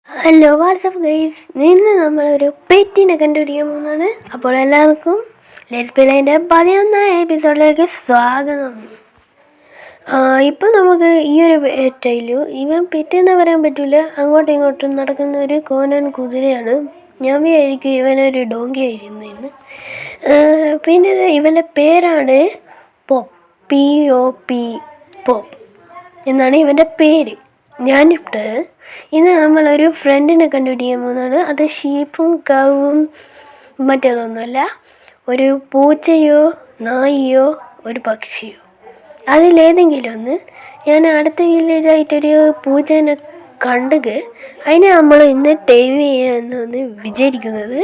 Hello WhatsApp guys, ഇന്ന് നമ്മളൊരു പെറ്റിനെ കണ്ടുപിടിക്കാൻ പോകുന്നതാണ്. അപ്പോൾ എല്ലാവർക്കും ലെറ്റ്സ് പ്ലേയുടെ 11ാം എപ്പിസോഡിലേക്ക് സ്വാഗതം. ഇപ്പം നമുക്ക് ഈ ഒരു പെറ്റയിലു ഇവൻ പെറ്റെന്ന് പറയാൻ പറ്റില്ല, അങ്ങോട്ടും ഇങ്ങോട്ടും നടക്കുന്ന ഒരു കോനൻ കുതിരയാണ്. ഞാൻ വിചാരിക്കും ഇവനൊരു ഡോങ്കി ആയിരുന്നു എന്ന്. പിന്നെ ഇവൻ്റെ പേരാണ് പോപ്പ്, POP, പോപ്പ് എന്നാണ് ഇവൻ്റെ പേര്. ഞാനിട്ട് ഇന്ന് നമ്മളൊരു ഫ്രണ്ടിനെ കണ്ടുപിടിക്കാൻ പോകുന്നതാണ്. അത് ഷീപ്പും കവും മറ്റേതൊന്നുമല്ല, ഒരു പൂച്ചയോ നായിയോ ഒരു പക്ഷിയോ അതിലേതെങ്കിലും ഒന്ന്. ഞാൻ അടുത്ത വില്ലേജായിട്ടൊരു പൂച്ചേനെ കണ്ടുക, അതിനെ നമ്മൾ ഇന്ന് ടൈം ചെയ്യാമെന്നാണ് വിചാരിക്കുന്നത്.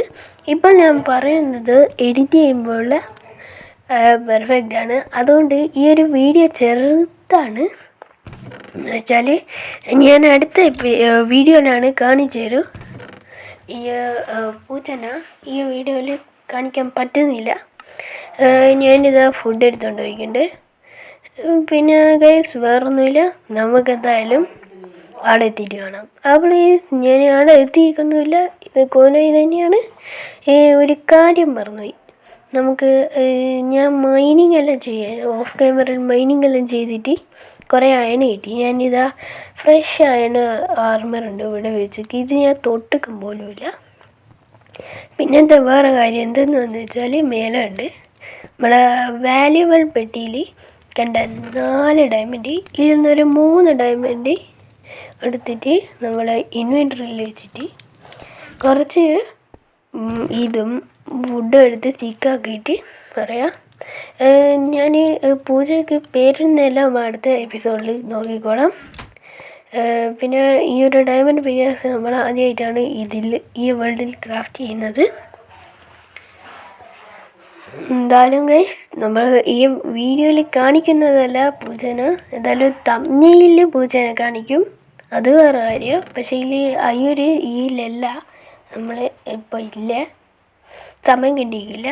ഇപ്പം ഞാൻ പറയുന്നത് എഡിറ്റ് ചെയ്യുമ്പോഴുള്ള പെർഫെക്റ്റാണ്. അതുകൊണ്ട് ഈ ഒരു വീഡിയോ ചെറുതാണ് എന്ന് വെച്ചാൽ ഞാൻ അടുത്ത വീഡിയോയിലാണ് കാണിച്ചു തരും. ഈ പൂച്ചന ഈ വീഡിയോയിൽ കാണിക്കാൻ പറ്റുന്നില്ല. ഞാനിതാ ഫുഡ് എടുത്തുകൊണ്ട് പോയിട്ടുണ്ട്. പിന്നെ ഗൈസ് വേറൊന്നുമില്ല, നമുക്കെന്തായാലും അവിടെ എത്തിയിട്ട് കാണാം. അപ്പോൾ ഞാൻ അവിടെ എത്തിക്കൊന്നുമില്ല, ഇത് കോനായി തന്നെയാണ്. ഒരു കാര്യം മറന്നുപോയി. നമുക്ക് ഞാൻ മൈനിങ് എല്ലാം ചെയ്യാൻ ഓഫ് ക്യാമറയിൽ മൈനിങ് എല്ലാം ചെയ്തിട്ട് കുറേ അയൺ കിട്ടി. ഞാനിതാ ഫ്രഷ് അയൺ ആർമറുണ്ട് ഇവിടെ വെച്ചിട്ട്, ഇത് ഞാൻ തൊട്ടിക്കും പോലുമില്ല. പിന്നത്തെ വേറെ കാര്യം എന്തെന്ന് വെച്ചാൽ മേലെ ഉണ്ട് നമ്മുടെ വാല്യുബിൾ പെട്ടിയിൽ കണ്ട 4 ഡയമണ്ട്. ഇതിൽ നിന്നൊരു 3 ഡയമണ്ട് എടുത്തിട്ട് നമ്മളെ ഇൻവെൻറ്ററിയിൽ വെച്ചിട്ട് കുറച്ച് ഇതും ഫുഡും എടുത്ത് സ്റ്റിക്കാക്കിയിട്ട് പറയാം. ഞാൻ പൂജയ്ക്ക് പേരുന്നെല്ലാം അടുത്ത എപ്പിസോഡിൽ നോക്കിക്കോളാം. പിന്നെ ഈ ഒരു ഡയമണ്ട് പിക്കാക്സ് നമ്മൾ ആദ്യമായിട്ടാണ് ഈ വേൾഡിൽ ക്രാഫ്റ്റ് ചെയ്യുന്നത്. എന്തായാലും ഗൈസ്, നമ്മൾ ഈ വീഡിയോയിൽ കാണിക്കുന്നതല്ല പൂച്ചനെ, എന്തായാലും തമ്മിയിൽ പൂച്ചനെ കാണിക്കും, അത് വേറെ കാര്യം. പക്ഷേ ഇതിലല്ല നമ്മൾ ഇപ്പോൾ ഇല്ല, സമയം കിട്ടിയില്ല.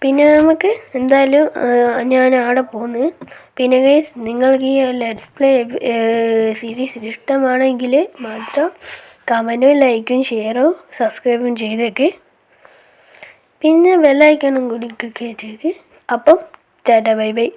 പിന്നെ നമുക്ക് എന്തായാലും ഞാൻ അവിടെ പോകുന്നു. പിന്നെ ഗൈസ്, നിങ്ങൾക്ക് ഈ ലെറ്റ്സ് പ്ലേ സീരീസ് ഇഷ്ടമാണെങ്കിൽ മാത്രം കമൻറ്റും ലൈക്കും ഷെയറും സബ്സ്ക്രൈബും ചെയ്തേക്ക്. പിന്നെ ബെല്ലൈക്കണും കൂടി ക്ലിക്ക് ചെയ്തേക്ക്. അപ്പം ടാറ്റ ബൈ ബൈ.